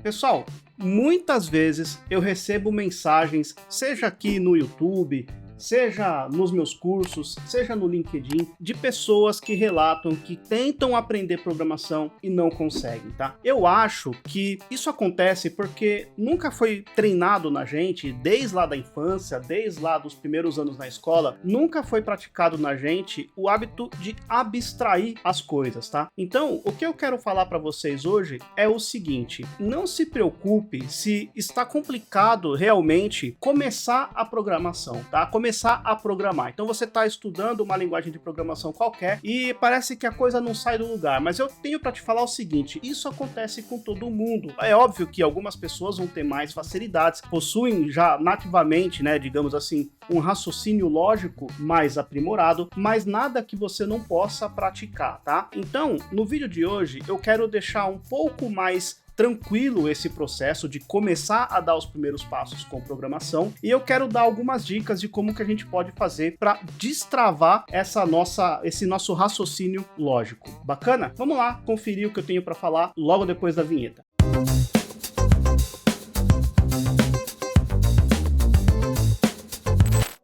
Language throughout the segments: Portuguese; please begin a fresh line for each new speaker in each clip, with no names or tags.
Pessoal, muitas vezes eu recebo mensagens, seja aqui no YouTube, seja nos meus cursos, seja no LinkedIn, de pessoas que relatam que tentam aprender programação e não conseguem, tá? Eu acho que isso acontece porque nunca foi treinado na gente, desde lá da infância, desde lá dos primeiros anos na escola, nunca foi praticado na gente o hábito de abstrair as coisas, tá? Então, o que eu quero falar para vocês hoje é o seguinte: não se preocupe se está complicado realmente começar a programação, tá? Começar a programar. Então você está estudando uma linguagem de programação qualquer e parece que a coisa não sai do lugar, mas eu tenho para te falar o seguinte: isso acontece com todo mundo. É óbvio que algumas pessoas vão ter mais facilidades, possuem já nativamente, né, digamos assim, um raciocínio lógico mais aprimorado, mas nada que você não possa praticar, tá? Então, no vídeo de hoje eu quero deixar um pouco mais tranquilo esse processo de começar a dar os primeiros passos com programação, e eu quero dar algumas dicas de como que a gente pode fazer para destravar esse nosso raciocínio lógico. Bacana? Vamos lá conferir o que eu tenho para falar logo depois da vinheta.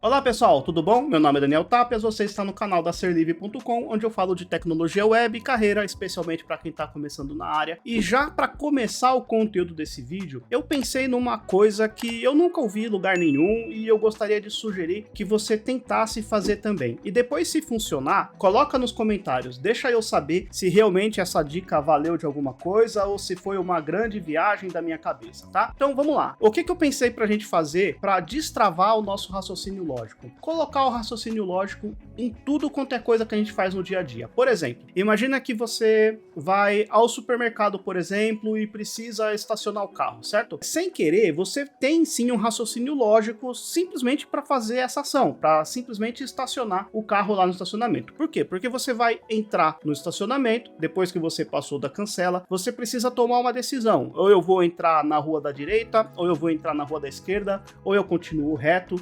Olá pessoal, tudo bom? Meu nome é Daniel Tapias, você está no canal da Serlivre.com, onde eu falo de tecnologia web e carreira, especialmente para quem está começando na área. E já para começar o conteúdo desse vídeo, eu pensei numa coisa que eu nunca ouvi em lugar nenhum e eu gostaria de sugerir que você tentasse fazer também. E depois, se funcionar, coloca nos comentários, deixa eu saber se realmente essa dica valeu de alguma coisa ou se foi uma grande viagem da minha cabeça, tá? Então vamos lá. O que eu pensei para a gente fazer para destravar o nosso raciocínio lógico? Colocar o raciocínio lógico em tudo quanto é coisa que a gente faz no dia a dia. Por exemplo, imagina que você vai ao supermercado, por exemplo, e precisa estacionar o carro, certo? Sem querer, você tem sim um raciocínio lógico simplesmente para fazer essa ação, para simplesmente estacionar o carro lá no estacionamento. Por quê? Porque você vai entrar no estacionamento, depois que você passou da cancela, você precisa tomar uma decisão. Ou eu vou entrar na rua da direita, ou eu vou entrar na rua da esquerda, ou eu continuo reto.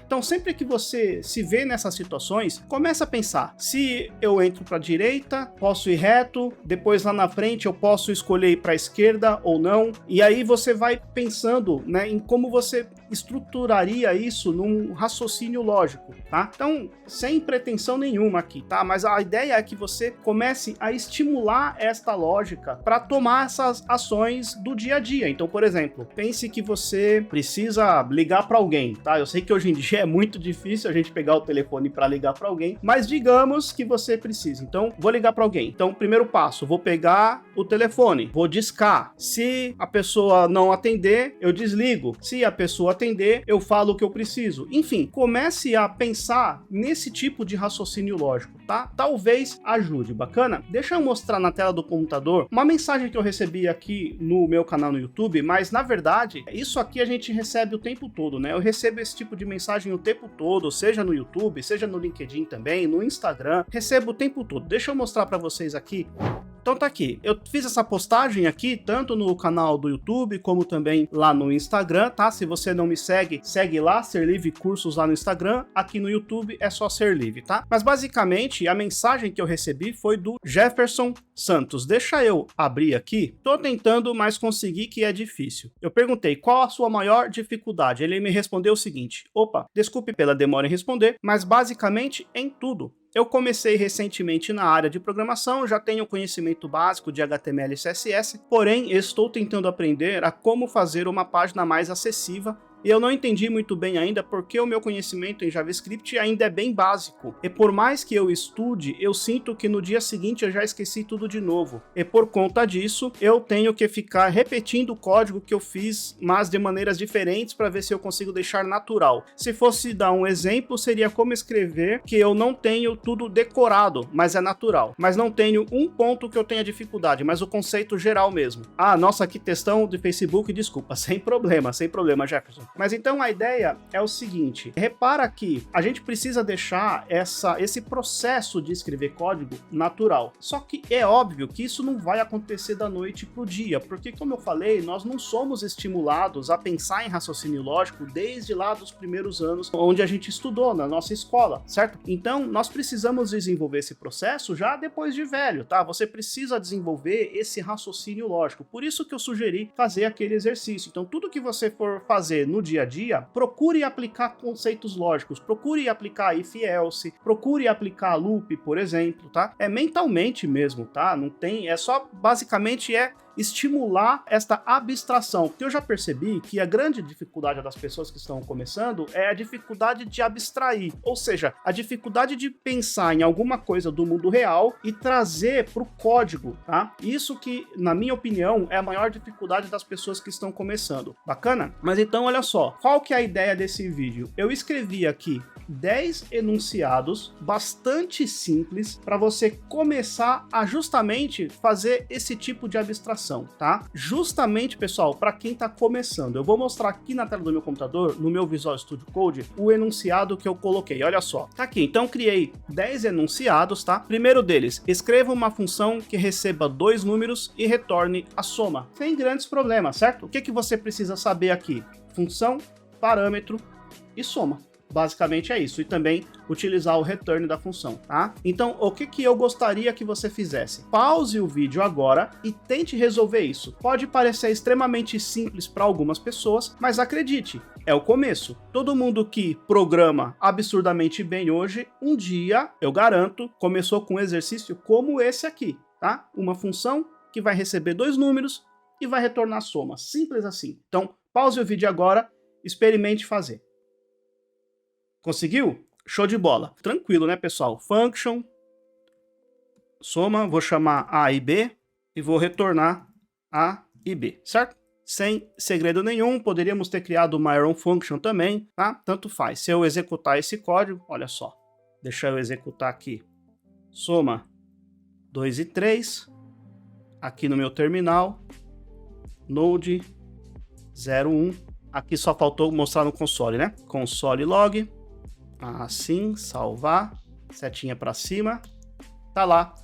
Então sempre que você se vê nessas situações, começa a pensar: se eu entro para a direita, posso ir reto, depois lá na frente eu posso escolher ir para a esquerda ou não, e aí você vai pensando, né, em como você estruturaria isso num raciocínio lógico, tá? Então, sem pretensão nenhuma aqui, tá? Mas a ideia é que você comece a estimular esta lógica para tomar essas ações do dia a dia. Então, por exemplo, pense que você precisa ligar para alguém, tá? Eu sei que hoje em dia é muito difícil a gente pegar o telefone para ligar para alguém, mas digamos que você precisa. Então, vou ligar para alguém. Então, primeiro passo, vou pegar o telefone, vou discar. Se a pessoa não atender, eu desligo. Se a pessoa atender, eu falo o que eu preciso. Enfim, comece a pensar nesse tipo de raciocínio lógico, tá? Talvez ajude. Bacana? Deixa eu mostrar na tela do computador uma mensagem que eu recebi aqui no meu canal no YouTube, mas na verdade, isso aqui a gente recebe o tempo todo, né? Eu recebo esse tipo de mensagem o tempo todo, seja no YouTube, seja no LinkedIn também, no Instagram, recebo o tempo todo. Deixa eu mostrar para vocês aqui. Então tá aqui, eu fiz essa postagem aqui, tanto no canal do YouTube, como também lá no Instagram, tá? Se você não me segue, segue lá, Serlivre Cursos lá no Instagram, aqui no YouTube é só Serlivre, tá? Mas basicamente, a mensagem que eu recebi foi do Jefferson Santos. Deixa eu abrir aqui, tô tentando, mas consegui que é difícil. Eu perguntei, qual a sua maior dificuldade? Ele me respondeu o seguinte: opa, desculpe pela demora em responder, mas basicamente em tudo. Eu comecei recentemente na área de programação, já tenho conhecimento básico de HTML e CSS, porém estou tentando aprender a como fazer uma página mais acessível. E eu não entendi muito bem ainda porque o meu conhecimento em JavaScript ainda é bem básico. E por mais que eu estude, eu sinto que no dia seguinte eu já esqueci tudo de novo. E por conta disso, eu tenho que ficar repetindo o código que eu fiz, mas de maneiras diferentes para ver se eu consigo deixar natural. Se fosse dar um exemplo, seria como escrever que eu não tenho tudo decorado, mas é natural. Mas não tenho um ponto que eu tenha dificuldade, mas o conceito geral mesmo. Ah, nossa, que textão de Facebook, desculpa. Sem problema, Jefferson. Mas então a ideia é o seguinte, repara que a gente precisa deixar esse processo de escrever código natural. Só que é óbvio que isso não vai acontecer da noite pro dia, porque como eu falei, nós não somos estimulados a pensar em raciocínio lógico desde lá dos primeiros anos onde a gente estudou na nossa escola, certo? Então nós precisamos desenvolver esse processo já depois de velho, tá? Você precisa desenvolver esse raciocínio lógico, por isso que eu sugeri fazer aquele exercício. Então tudo que você for fazer no dia a dia, procure aplicar conceitos lógicos, procure aplicar if else, procure aplicar loop, por exemplo, tá? É mentalmente mesmo, tá? Não tem, é só basicamente estimular esta abstração, porque eu já percebi que a grande dificuldade das pessoas que estão começando é a dificuldade de abstrair, ou seja, a dificuldade de pensar em alguma coisa do mundo real e trazer para o código, tá? Isso que, na minha opinião, é a maior dificuldade das pessoas que estão começando. Bacana? Mas então, olha só, qual que é a ideia desse vídeo? Eu escrevi aqui 10 enunciados bastante simples para você começar a justamente fazer esse tipo de abstração, tá? Justamente, pessoal, para quem está começando. Eu vou mostrar aqui na tela do meu computador, no meu Visual Studio Code, o enunciado que eu coloquei. Olha só, tá aqui. Então, criei 10 enunciados, tá? Primeiro deles, escreva uma função que receba 2 números e retorne a soma. Sem grandes problemas, certo? O que você precisa saber aqui? Função, parâmetro e soma. Basicamente é isso, e também utilizar o return da função, tá? Então, o que eu gostaria que você fizesse? Pause o vídeo agora e tente resolver isso. Pode parecer extremamente simples para algumas pessoas, mas acredite, é o começo. Todo mundo que programa absurdamente bem hoje, um dia, eu garanto, começou com um exercício como esse aqui, tá? Uma função que vai receber 2 números e vai retornar a soma, simples assim. Então, pause o vídeo agora, experimente fazer. Conseguiu? Show de bola. Tranquilo, né, pessoal? Function, soma, vou chamar A e B e vou retornar A e B, certo? Sem segredo nenhum, poderíamos ter criado uma iron function também, tá? Tanto faz. Se eu executar esse código, olha só, deixa eu executar aqui. Soma 2 e 3, aqui no meu terminal, node 01, aqui só faltou mostrar no console, né? Console log. Assim, salvar, setinha para cima, tá lá,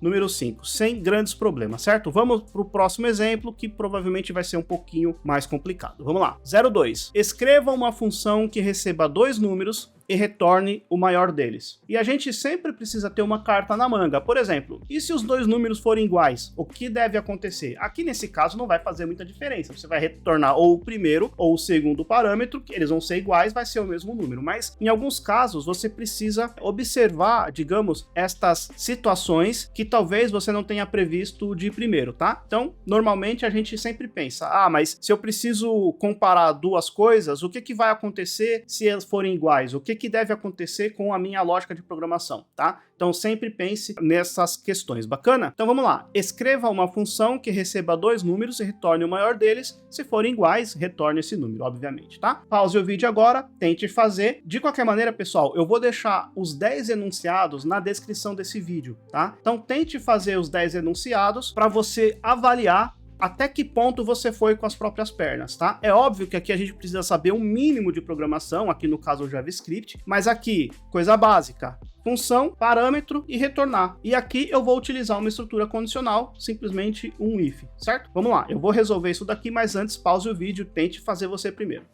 número 5, sem grandes problemas, certo? Vamos para o próximo exemplo, que provavelmente vai ser um pouquinho mais complicado. Vamos lá, 02, escreva uma função que receba 2 números e retorne o maior deles. E a gente sempre precisa ter uma carta na manga. Por exemplo, e se os 2 números forem iguais? O que deve acontecer? Aqui nesse caso não vai fazer muita diferença. Você vai retornar ou o primeiro ou o segundo parâmetro, que eles vão ser iguais, vai ser o mesmo número. Mas em alguns casos você precisa observar, digamos, estas situações que talvez você não tenha previsto de primeiro, tá? Então, normalmente a gente sempre pensa, mas se eu preciso comparar 2 coisas, o que vai acontecer se elas forem iguais? O que deve acontecer com a minha lógica de programação, tá? Então sempre pense nessas questões, bacana? Então vamos lá, escreva uma função que receba 2 números e retorne o maior deles, se forem iguais, retorne esse número, obviamente, tá? Pause o vídeo agora, tente fazer. De qualquer maneira, pessoal, eu vou deixar os 10 enunciados na descrição desse vídeo, tá? Então tente fazer os 10 enunciados para você avaliar até que ponto você foi com as próprias pernas, tá? É óbvio que aqui a gente precisa saber um mínimo de programação, aqui no caso o JavaScript, mas aqui, coisa básica, função, parâmetro e retornar. E aqui eu vou utilizar uma estrutura condicional, simplesmente um if, certo? Vamos lá, eu vou resolver isso daqui, mas antes pause o vídeo, tente fazer você primeiro.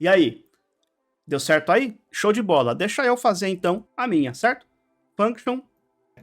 E aí? Deu certo aí? Show de bola. Deixa eu fazer então a minha, certo? Function,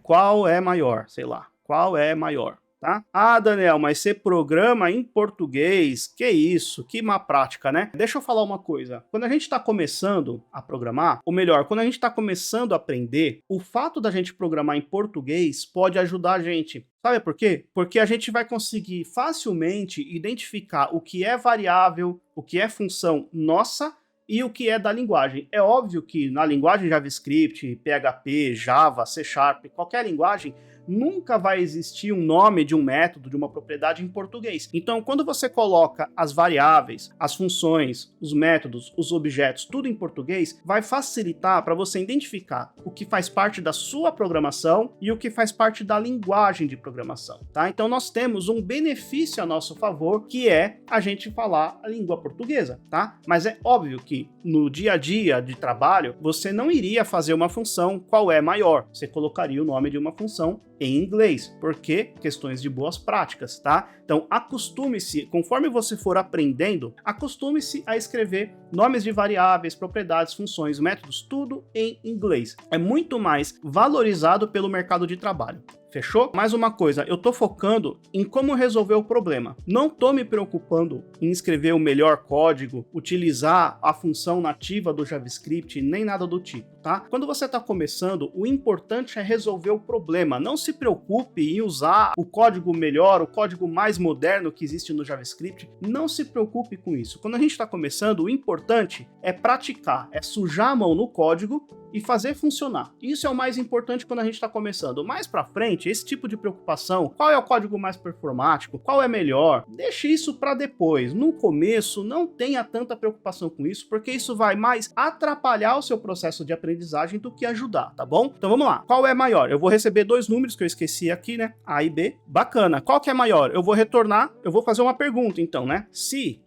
qual é maior? Sei lá, qual é maior? Tá? Ah, Daniel, mas você programa em português, que isso, que má prática, né? Deixa eu falar uma coisa, quando a gente está começando a programar, ou melhor, quando a gente está começando a aprender, o fato da gente programar em português pode ajudar a gente. Sabe por quê? Porque a gente vai conseguir facilmente identificar o que é variável, o que é função nossa, e o que é da linguagem. É óbvio que na linguagem JavaScript, PHP, Java, C Sharp, qualquer linguagem, nunca vai existir um nome de um método, de uma propriedade em português. Então, quando você coloca as variáveis, as funções, os métodos, os objetos, tudo em português, vai facilitar para você identificar o que faz parte da sua programação e o que faz parte da linguagem de programação, tá? Então, nós temos um benefício a nosso favor, que é a gente falar a língua portuguesa, tá? Mas é óbvio que no dia a dia de trabalho, você não iria fazer uma função qual é maior. Você colocaria o nome de uma função em inglês, porque questões de boas práticas, tá? Então, acostume-se, conforme você for aprendendo, acostume-se a escrever nomes de variáveis, propriedades, funções, métodos, tudo em inglês. É muito mais valorizado pelo mercado de trabalho. Fechou? Mais uma coisa, eu tô focando em como resolver o problema. Não tô me preocupando em escrever o melhor código, utilizar a função nativa do JavaScript, nem nada do tipo, tá? Quando você tá começando, o importante é resolver o problema. Não se preocupe em usar o código melhor, o código mais moderno que existe no JavaScript. Não se preocupe com isso. Quando a gente tá começando, o importante é praticar, é sujar a mão no código e fazer funcionar. Isso é o mais importante quando a gente está começando. Mais para frente, esse tipo de preocupação, qual é o código mais performático, qual é melhor, deixe isso para depois. No começo, não tenha tanta preocupação com isso, porque isso vai mais atrapalhar o seu processo de aprendizagem do que ajudar, tá bom? Então vamos lá. Qual é maior? Eu vou receber dois números que eu esqueci aqui, né? A e B. Bacana. Qual que é maior? Eu vou retornar, eu vou fazer uma pergunta então, né? Se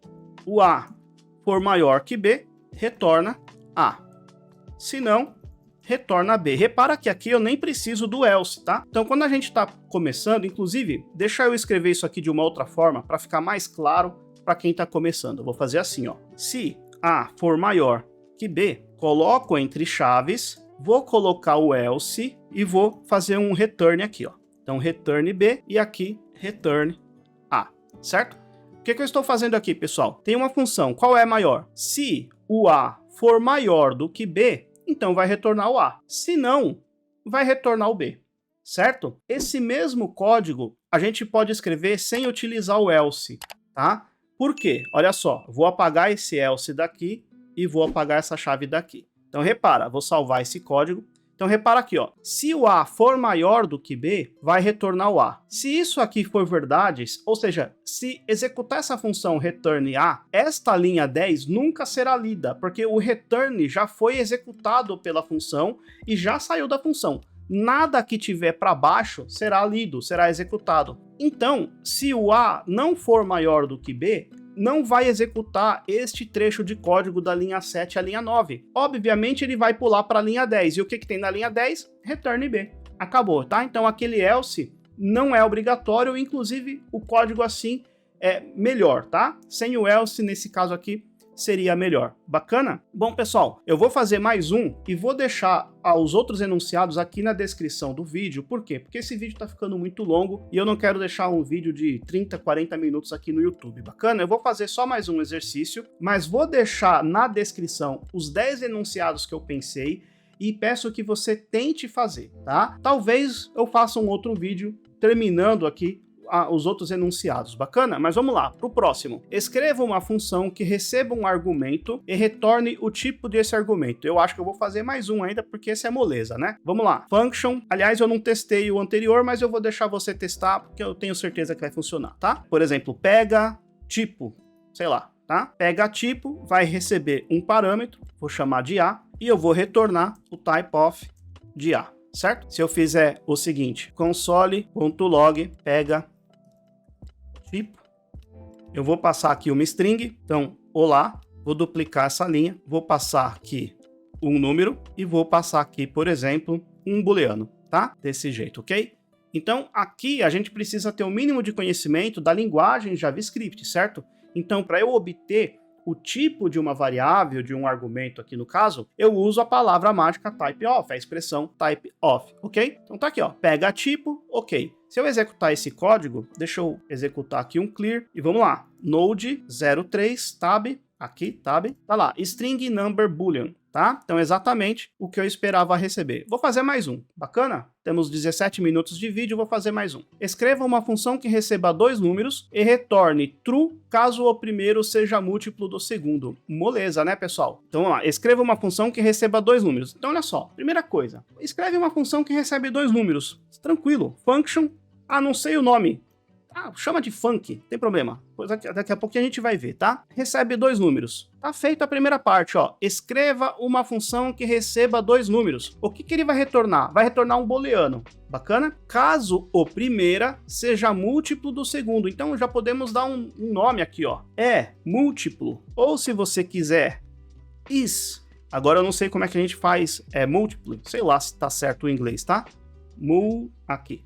o A for maior que B, retorna A. Se não, retorna B. Repara que aqui eu nem preciso do else, tá? Então, quando a gente está começando, inclusive, deixa eu escrever isso aqui de uma outra forma para ficar mais claro para quem está começando. Eu vou fazer assim, ó. Se A for maior que B, coloco entre chaves, vou colocar o else e vou fazer um return aqui, ó. Então, return B e aqui return A, certo? O que eu estou fazendo aqui, pessoal? Tem uma função, qual é maior? Se o A for maior do que B, então vai retornar o A. Se não, vai retornar o B, certo? Esse mesmo código a gente pode escrever sem utilizar o else, tá? Por quê? Olha só, vou apagar esse else daqui e vou apagar essa chave daqui. Então repara, vou salvar esse código. Então repara aqui, ó, se o A for maior do que B, vai retornar o A. Se isso aqui for verdade, ou seja, se executar essa função return A, esta linha 10 nunca será lida, porque o return já foi executado pela função e já saiu da função. Nada que tiver para baixo será lido, será executado. Então, se o A não for maior do que B, não vai executar este trecho de código da linha 7 à linha 9. Obviamente, ele vai pular para a linha 10. E o que tem na linha 10? Return B. Acabou, tá? Então, aquele else não é obrigatório, inclusive o código assim é melhor, tá? Sem o else, nesse caso aqui, seria melhor. Bacana? Bom, pessoal, eu vou fazer mais um e vou deixar os outros enunciados aqui na descrição do vídeo. Por quê? Porque esse vídeo tá ficando muito longo e eu não quero deixar um vídeo de 30, 40 minutos aqui no YouTube. Bacana? Eu vou fazer só mais um exercício, mas vou deixar na descrição os 10 enunciados que eu pensei e peço que você tente fazer, tá? Talvez eu faça um outro vídeo terminando aqui os outros enunciados. Bacana? Mas vamos lá, para o próximo. Escreva uma função que receba um argumento e retorne o tipo desse argumento. Eu acho que eu vou fazer mais um ainda, porque esse é moleza, né? Vamos lá. Function. Aliás, eu não testei o anterior, mas eu vou deixar você testar, porque eu tenho certeza que vai funcionar, tá? Por exemplo, pega tipo, sei lá, tá? Pega tipo, vai receber um parâmetro, vou chamar de A, e eu vou retornar o type of de A, certo? Se eu fizer o seguinte, console.log pega tipo, eu vou passar aqui uma string, então, olá, vou duplicar essa linha, vou passar aqui um número e vou passar aqui, por exemplo, um booleano, tá? Desse jeito, ok? Então, aqui a gente precisa ter o mínimo de conhecimento da linguagem JavaScript, certo? Então, para eu obter o tipo de uma variável, de um argumento aqui no caso, eu uso a palavra mágica typeof, a expressão typeof, ok? Então tá aqui, ó, pega tipo, ok. Se eu executar esse código, deixa eu executar aqui um clear e vamos lá. Node 03 tab, aqui tab, tá lá, string number boolean, tá? Então, exatamente o que eu esperava receber. Vou fazer mais um, bacana? Temos 17 minutos de vídeo, vou fazer mais um. Escreva uma função que receba 2 números e retorne true caso o primeiro seja múltiplo do segundo. Moleza, né, pessoal? Então, vamos lá. Escreva uma função que receba 2 números. Então, olha só. Primeira coisa. Escreve uma função que recebe 2 números. Tranquilo. Function. Ah, não sei o nome. Ah, chama de func, tem problema. Daqui a pouquinho a gente vai ver, tá? Recebe 2 números. Tá feita a primeira parte, ó. Escreva uma função que receba 2 números. O que ele vai retornar? Vai retornar um booleano. Bacana? Caso o primeira seja múltiplo do segundo. Então já podemos dar um nome aqui, ó. É múltiplo. Ou se você quiser, is. Agora eu não sei como é que a gente faz múltiplo. Sei lá se tá certo o inglês, tá? Aqui.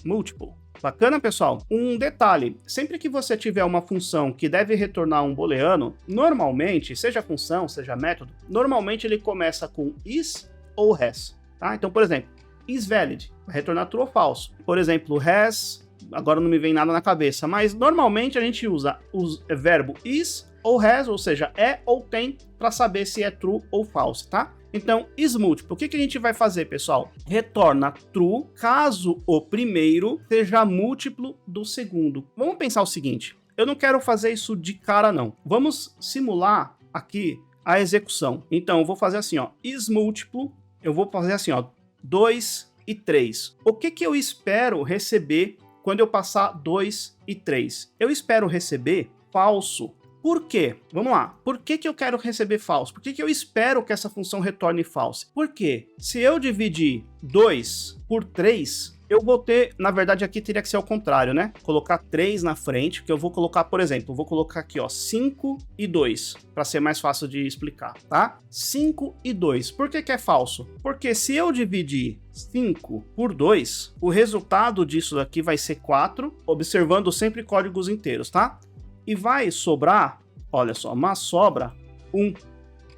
Múltiplo. Bacana, pessoal? Um detalhe, sempre que você tiver uma função que deve retornar um booleano, normalmente, seja função, seja método, normalmente ele começa com is ou has, tá? Então, por exemplo, isValid, vai retornar true ou falso. Por exemplo, has, agora não me vem nada na cabeça, mas normalmente a gente usa o verbo is ou has, ou seja, é ou tem, para saber se é true ou falso, tá? Então, isMúltiplo, o que a gente vai fazer, pessoal? Retorna true caso o primeiro seja múltiplo do segundo. Vamos pensar o seguinte, eu não quero fazer isso de cara, não. Vamos simular aqui a execução. Então, eu vou fazer assim, ó, isMúltiplo, eu vou fazer assim, ó, 2 e 3. O que eu espero receber quando eu passar 2 e 3? Eu espero receber falso. Por quê? Vamos lá. Por que eu quero receber falso? Por que eu espero que essa função retorne falso? Porque se eu dividir 2 por 3, eu vou ter, na verdade aqui teria que ser ao contrário, né? Colocar 3 na frente, que eu vou colocar, por exemplo, eu vou colocar aqui, ó, 5 e 2, para ser mais fácil de explicar, tá? 5 e 2. Por que é falso? Porque se eu dividir 5 por 2, o resultado disso daqui vai ser 4, observando sempre códigos inteiros, tá? E vai sobrar, olha só, mas sobra 1.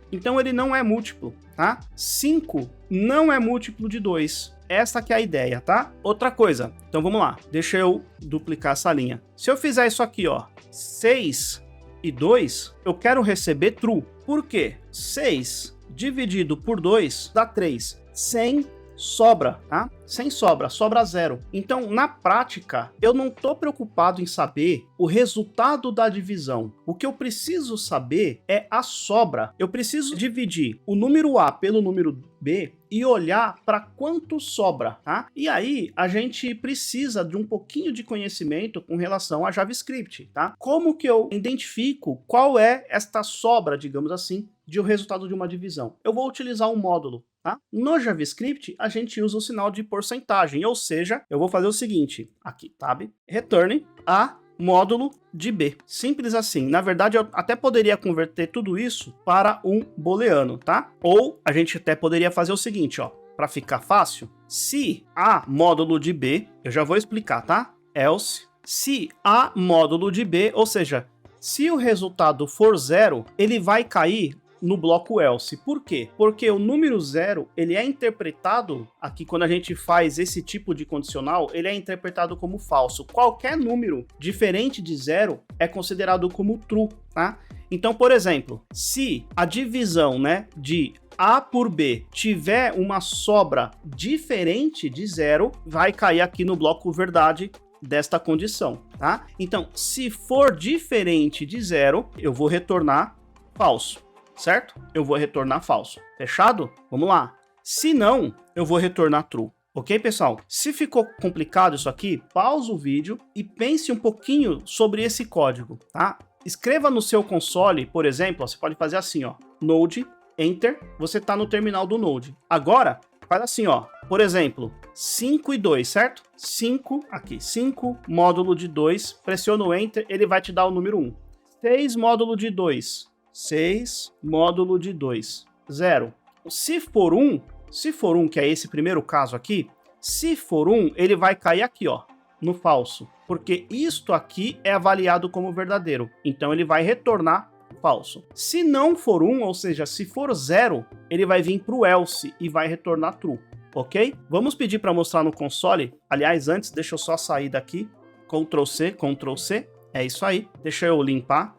Então ele não é múltiplo, tá? 5 não é múltiplo de 2. Essa que é a ideia, tá? Outra coisa, então vamos lá, deixa eu duplicar essa linha. Se eu fizer isso aqui, ó, 6 e 2, eu quero receber true. Por quê? 6 dividido por 2 dá 3. 100 sobra, tá? Sem sobra 0. Então, na prática, eu não estou preocupado em saber o resultado da divisão. O que eu preciso saber é a sobra. Eu preciso dividir o número A pelo número B e olhar para quanto sobra, tá? E aí, a gente precisa de um pouquinho de conhecimento com relação a JavaScript, tá? Como que eu identifico qual é esta sobra, digamos assim, de o resultado de uma divisão? Eu vou utilizar um módulo. Tá? No JavaScript, a gente usa o sinal de porcentagem, ou seja, eu vou fazer o seguinte, aqui, tab, return a módulo de B. Simples assim. Na verdade, eu até poderia converter tudo isso para um booleano, tá? Ou a gente até poderia fazer o seguinte, ó, para ficar fácil, se a módulo de B, eu já vou explicar, tá? Else, se a módulo de B, ou seja, se o resultado for 0, ele vai cair no bloco else. Por quê? Porque o número 0, ele é interpretado, aqui quando a gente faz esse tipo de condicional, ele é interpretado como falso. Qualquer número diferente de 0 é considerado como true, tá? Então, por exemplo, se a divisão, né, de A por B tiver uma sobra diferente de 0, vai cair aqui no bloco verdade desta condição, tá? Então, se for diferente de 0, eu vou retornar falso. Certo? Eu vou retornar falso. Fechado? Vamos lá. Se não, eu vou retornar true. Ok, pessoal? Se ficou complicado isso aqui, pausa o vídeo e pense um pouquinho sobre esse código, tá? Escreva no seu console, por exemplo, ó, você pode fazer assim, ó, Node, Enter, você tá no terminal do Node. Agora, faz assim, ó, por exemplo, 5 e 2, certo? 5, aqui, 5, módulo de 2, pressiona o Enter, ele vai te dar o número 1. 6, módulo de 2. 6, módulo de 2, 0. Se for 1, que é esse primeiro caso aqui, se for 1, ele vai cair aqui, ó, no falso, porque isto aqui é avaliado como verdadeiro, então ele vai retornar falso. Se não for 1, ou seja, se for 0, ele vai vir para o else e vai retornar true, ok? Vamos pedir para mostrar no console, aliás, antes, deixa eu só sair daqui, Ctrl+C, Ctrl+C, é isso aí, deixa eu limpar.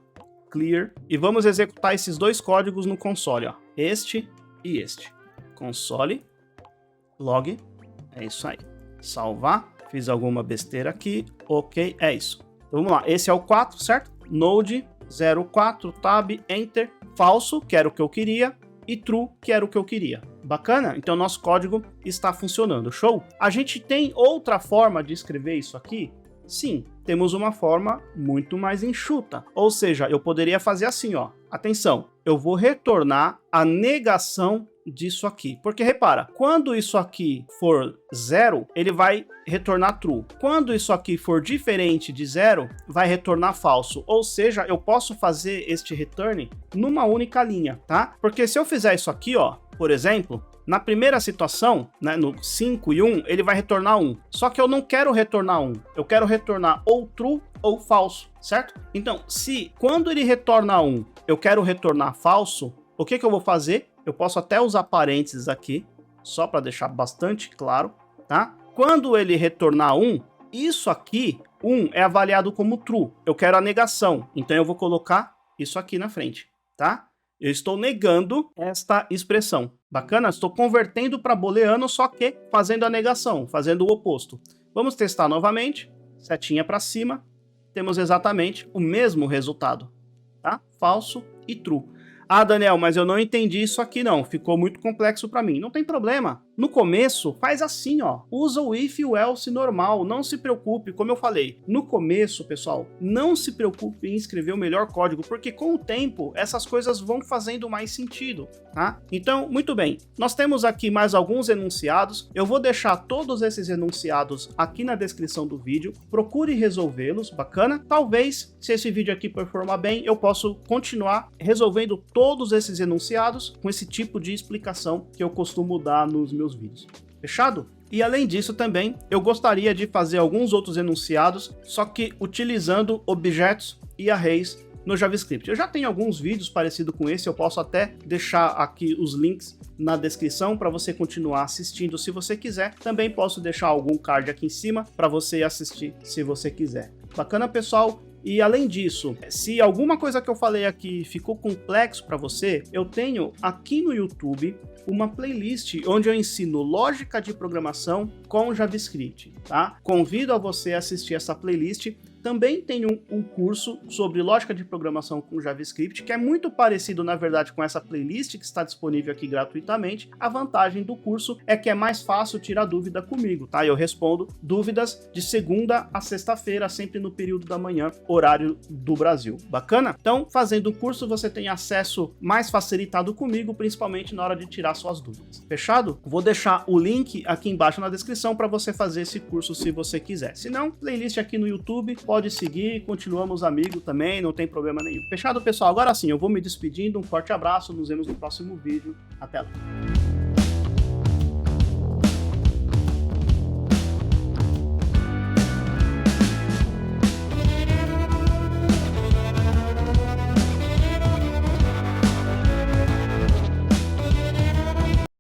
clear, e vamos executar esses dois códigos no console, ó, este e este. Console, log, é isso aí. Salvar, fiz alguma besteira aqui, ok, é isso. Então vamos lá, esse é o 4, certo? Node 04, tab, enter, falso, que era o que eu queria, e true, que era o que eu queria. Bacana? Então nosso código está funcionando, show? A gente tem outra forma de escrever isso aqui? Sim, temos uma forma muito mais enxuta. Ou seja, eu poderia fazer assim, ó. Atenção, eu vou retornar a negação disso aqui. Porque repara, quando isso aqui for 0, ele vai retornar true. Quando isso aqui for diferente de 0, vai retornar falso. Ou seja, eu posso fazer este return numa única linha, tá? Porque se eu fizer isso aqui, ó, por exemplo, na primeira situação, né, no 5 e 1, ele vai retornar 1. Só que eu não quero retornar 1. Eu quero retornar ou true ou falso, certo? Então, se quando ele retorna 1, eu quero retornar falso, o que eu vou fazer? Eu posso até usar parênteses aqui, só para deixar bastante claro, tá? Quando ele retornar 1, isso aqui, 1, é avaliado como true. Eu quero a negação, então eu vou colocar isso aqui na frente, tá? Eu estou negando esta expressão. Bacana? Estou convertendo para booleano, só que fazendo a negação, fazendo o oposto. Vamos testar novamente. Setinha para cima. Temos exatamente o mesmo resultado, tá? Falso e true. Ah, Daniel, mas eu não entendi isso aqui não, ficou muito complexo para mim. Não tem problema. No começo, faz assim, ó. Usa o if e o else normal, não se preocupe, como eu falei. No começo, pessoal, não se preocupe em escrever o melhor código, porque com o tempo, essas coisas vão fazendo mais sentido, tá? Então, muito bem. Nós temos aqui mais alguns enunciados. Eu vou deixar todos esses enunciados aqui na descrição do vídeo. Procure resolvê-los, bacana? Talvez, se esse vídeo aqui performar bem, eu posso continuar resolvendo todos esses enunciados com esse tipo de explicação que eu costumo dar nos meus vídeos. Fechado? E além disso também, eu gostaria de fazer alguns outros enunciados, só que utilizando objetos e arrays no JavaScript. Eu já tenho alguns vídeos parecidos com esse, eu posso até deixar aqui os links na descrição para você continuar assistindo se você quiser. Também posso deixar algum card aqui em cima para você assistir se você quiser. Bacana, pessoal? E além disso, se alguma coisa que eu falei aqui ficou complexo para você, eu tenho aqui no YouTube uma playlist onde eu ensino lógica de programação com JavaScript, tá? Convido a você a assistir essa playlist. Também tem um curso sobre lógica de programação com JavaScript, que é muito parecido, na verdade, com essa playlist que está disponível aqui gratuitamente. A vantagem do curso é que é mais fácil tirar dúvida comigo, tá? Eu respondo dúvidas de segunda a sexta-feira, sempre no período da manhã, horário do Brasil. Bacana? Então, fazendo o curso, você tem acesso mais facilitado comigo, principalmente na hora de tirar suas dúvidas. Fechado? Vou deixar o link aqui embaixo na descrição para você fazer esse curso se você quiser. Se não, playlist aqui no YouTube, pode seguir, continuamos amigos também, não tem problema nenhum. Fechado, pessoal? Agora sim, eu vou me despedindo, um forte abraço, nos vemos no próximo vídeo, até lá.